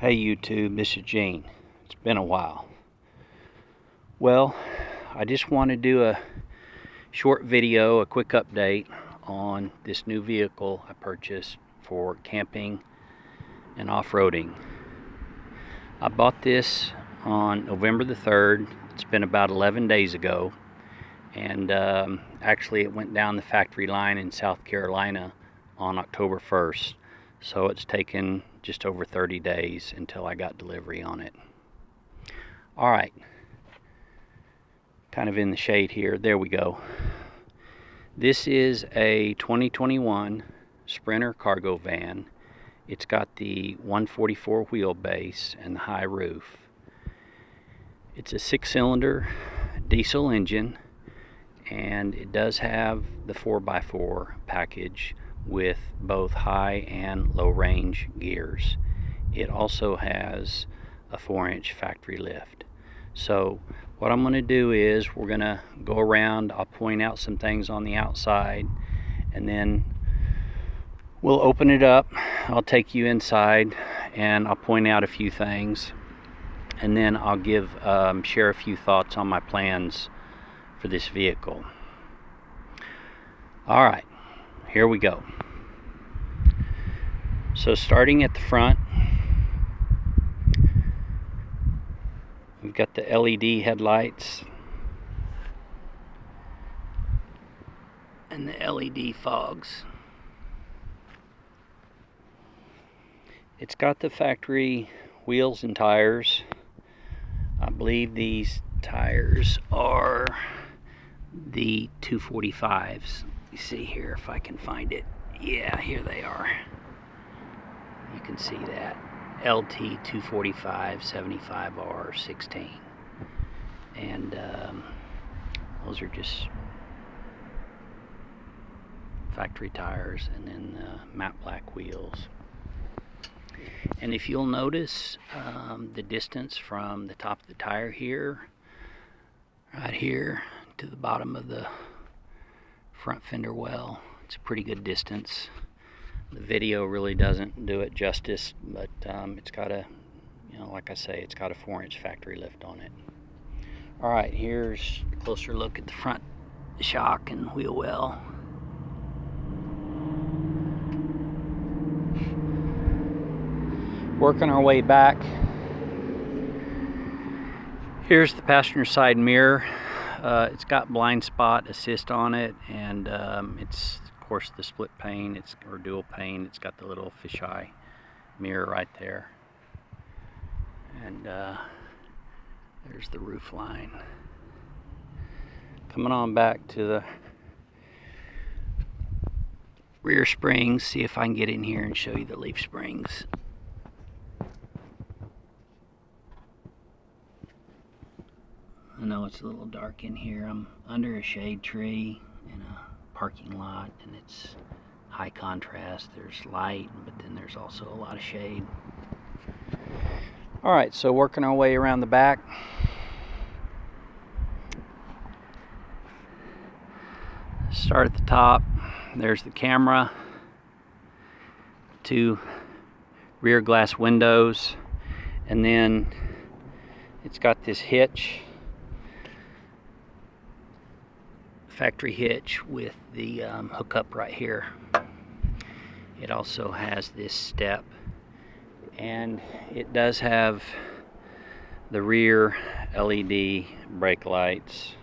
Hey YouTube, this is Gene. It's been a while. Well, I just want to do a short video, a quick update on this new vehicle I purchased for camping and off-roading. I bought this on November the 3rd. It's been about 11 days ago. And actually it went down the factory line in South Carolina on October 1st. So it's taken just over 30 days until I got delivery on it. Alright, kind of in the shade here. There we go. This is a 2021 Sprinter cargo van. It's got the 144 wheelbase and the high roof. It's a 6-cylinder diesel engine, and it does have the 4x4 package with both high and low range gears. It also has a 4-inch factory lift. So what I'm going to do is we're going to go around. I'll point out some things on the outside, and then we'll open it up. I'll take you inside and I'll point out a few things, and then I'll share a few thoughts on my plans for this vehicle. All right, here we go. So starting at the front, we've got the LED headlights and the LED fogs. It's got the factory wheels and tires. I believe these tires are the 245s. You see here if I can find it. Yeah, here they are. You can see that. LT 245 75R 16. And those are just factory tires, and then matte black wheels. And if you'll notice the distance from the top of the tire here, right here, to the bottom of the front fender well, it's a pretty good distance. The video really doesn't do it justice, but it's got a, like I say, it's got a 4-inch factory lift on it. Alright, here's a closer look at the front shock and wheel well. Working our way back. Here's the passenger side mirror. It's got blind spot assist on it, and it's of course the split pane, or dual pane. It's got the little fisheye mirror right there, and there's the roof line. Coming on back to the rear springs, see if I can get in here and show you the leaf springs. I know it's a little dark in here. I'm under a shade tree in a parking lot, and it's high contrast. There's light, but then there's also a lot of shade. Alright, so working our way around the back. Start at the top. There's the camera, 2 rear glass windows, and then it's got this hitch, factory hitch with the hookup right here. It also has this step, and it does have the rear LED brake lights.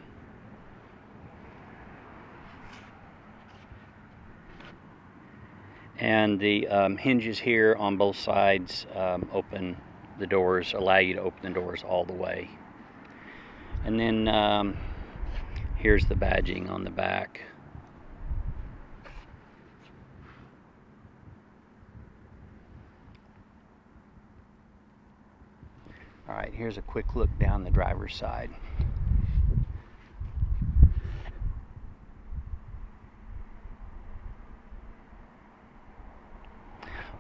And the hinges here on both sides open the doors, allow you to open the doors all the way. And then here's the badging on the back. Alright, here's a quick look down the driver's side.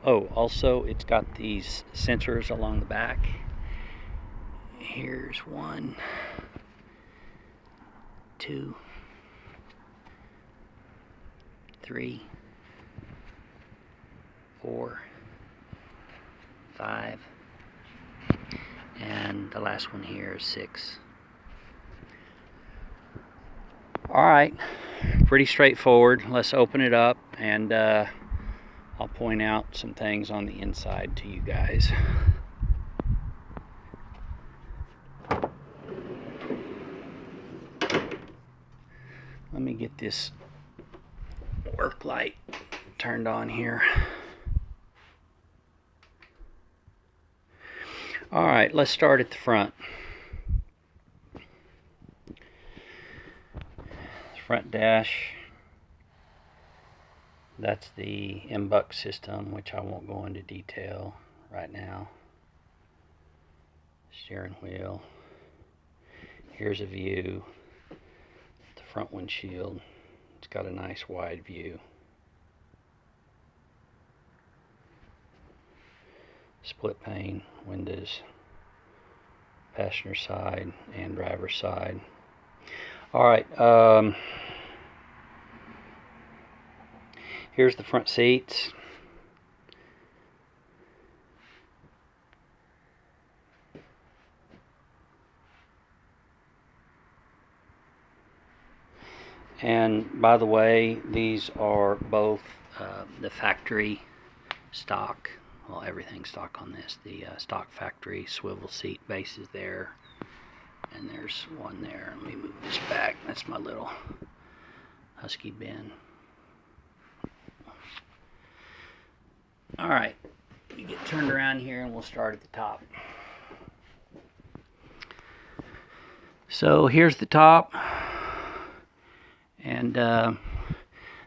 Oh, also it's got these sensors along the back. Here's 1, 2, 3, 4, 5, and the last one here is 6. Alright, pretty straightforward. Let's open it up and I'll point out some things on the inside to you guys. Let me get this work light turned on here. Alright, let's start at the front. Front dash, that's the MBUX system, which I won't go into detail right now. Steering wheel. Here's a view. The front windshield. It's got a nice wide view. Split pane windows, passenger side and driver's side. Alright, here's the front seats. And by the way, these are both the factory stock. Well, everything's stock on this. The stock factory swivel seat base is there. And there's one there. Let me move this back. That's my little Husky bin. Alright, we get turned around here and we'll start at the top. So here's the top. And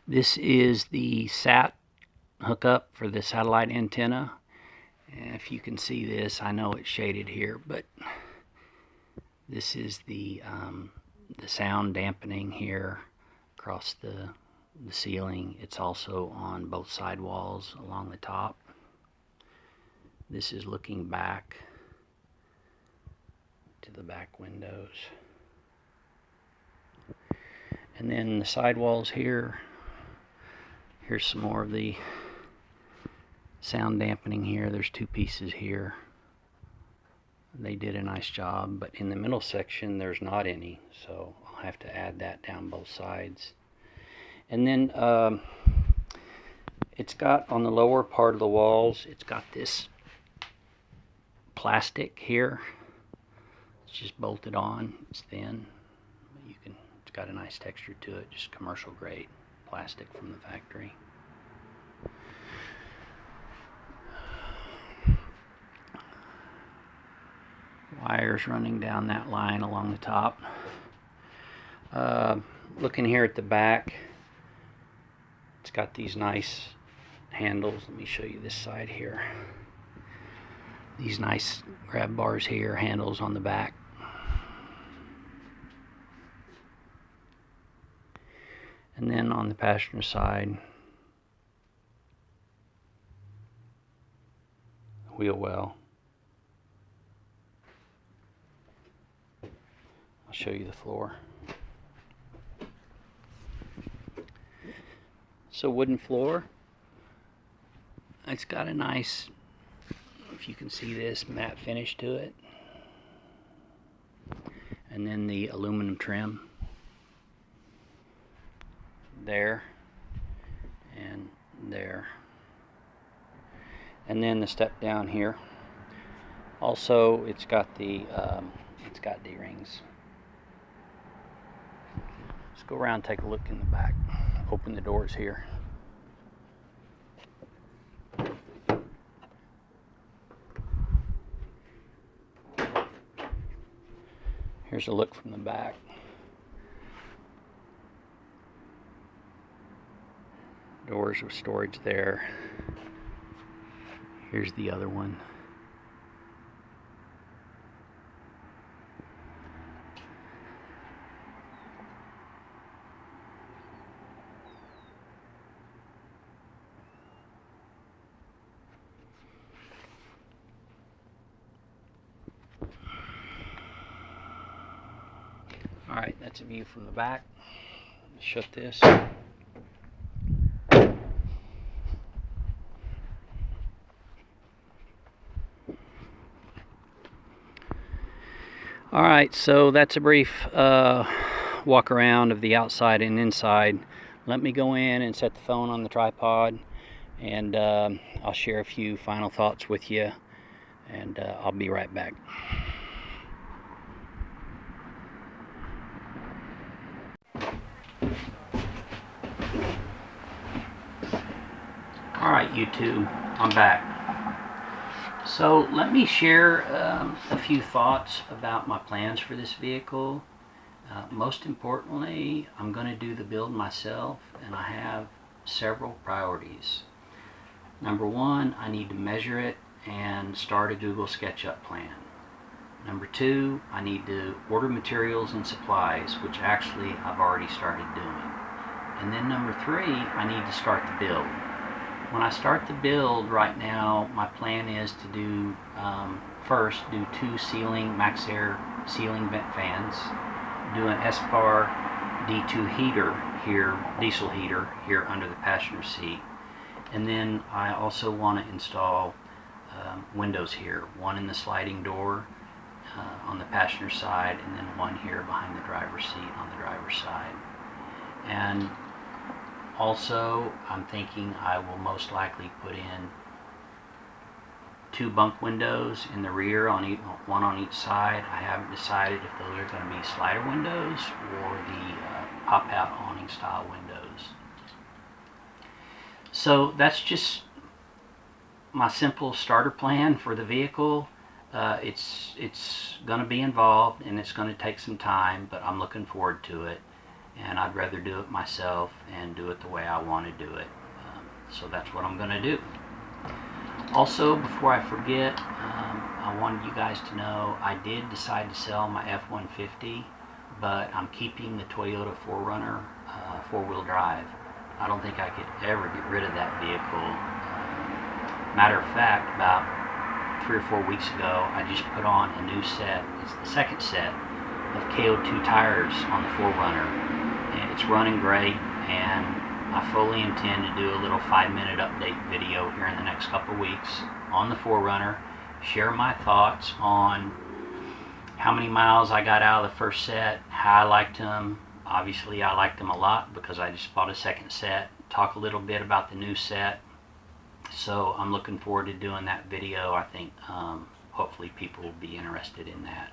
this is the SAT hookup for the satellite antenna. And if you can see this, I know it's shaded here, but this is the sound dampening here across the ceiling. It's also on both side walls along the top. This is looking back to the back windows. And then the side walls here. Here's some more of the sound dampening here. There's 2 pieces here. They did a nice job, but in the middle section there's not any, so I'll have to add that down both sides. And then it's got on the lower part of the walls, it's got this plastic here. It's just bolted on. It's thin. It's got a nice texture to it, just commercial grade plastic from the factory. Wires running down that line along the top. Looking here at the back, it's got these nice handles. Let me show you this side here. These nice grab bars here, handles on the back. And then on the passenger side, wheel well. I'll show you the floor. So wooden floor. It's got a nice, if you can see this, matte finish to it. And then the aluminum trim there and there. And then the step down here. Also, it's got the D-rings. Let's go around and take a look in the back. Open the doors here. Here's a look from the back. Doors with storage there. Here's the other one. Alright, that's a view from the back. Shut this. Alright, so that's a brief walk around of the outside and inside. Let me go in and set the phone on the tripod, and I'll share a few final thoughts with you, and I'll be right back. Alright, YouTube, I'm back. So let me share a few thoughts about my plans for this vehicle. Most importantly, I'm going to do the build myself, and I have several priorities. Number one, I need to measure it and start a Google SketchUp plan. Number two, I need to order materials and supplies, which actually I've already started doing. And then number three, I need to start the build. When I start the build right now, my plan is to do first do 2 max air ceiling vent fans, do an SPAR D2 heater here, diesel heater here under the passenger seat, and then I also want to install windows here, one in the sliding door on the passenger side, and then one here behind the driver's seat on the driver's side. And also, I'm thinking I will most likely put in 2 bunk windows in the rear, one on each side. I haven't decided if those are going to be slider windows or the pop-out awning style windows. So that's just my simple starter plan for the vehicle. It's going to be involved and it's going to take some time, but I'm looking forward to it. And I'd rather do it myself and do it the way I want to do it. So that's what I'm going to do. Also, before I forget, I wanted you guys to know I did decide to sell my F-150, but I'm keeping the Toyota 4Runner 4-wheel drive. I don't think I could ever get rid of that vehicle. Matter of fact, about 3 or 4 weeks ago, I just put on a new set. It's the second set of KO2 tires on the 4Runner. And it's running great, and I fully intend to do a little 5-minute update video here in the next couple weeks on the 4Runner, share my thoughts on how many miles I got out of the first set, how I liked them. Obviously I liked them a lot because I just bought a second set, talk a little bit about the new set. So I'm looking forward to doing that video. I think hopefully people will be interested in that.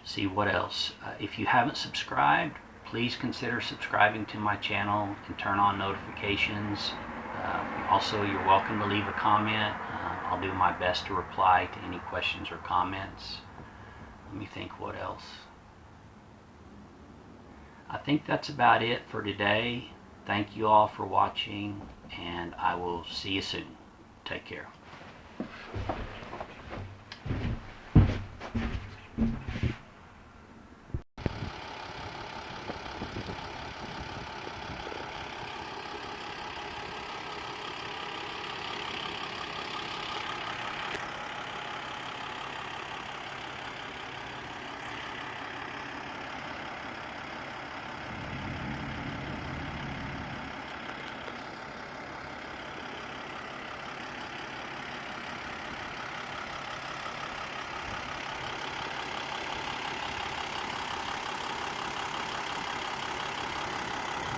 See what else. If you haven't subscribed, please consider subscribing to my channel and turn on notifications. Also, you're welcome to leave a comment. I'll do my best to reply to any questions or comments. Let me think what else. I think that's about it for today. Thank you all for watching, and I will see you soon. Take care.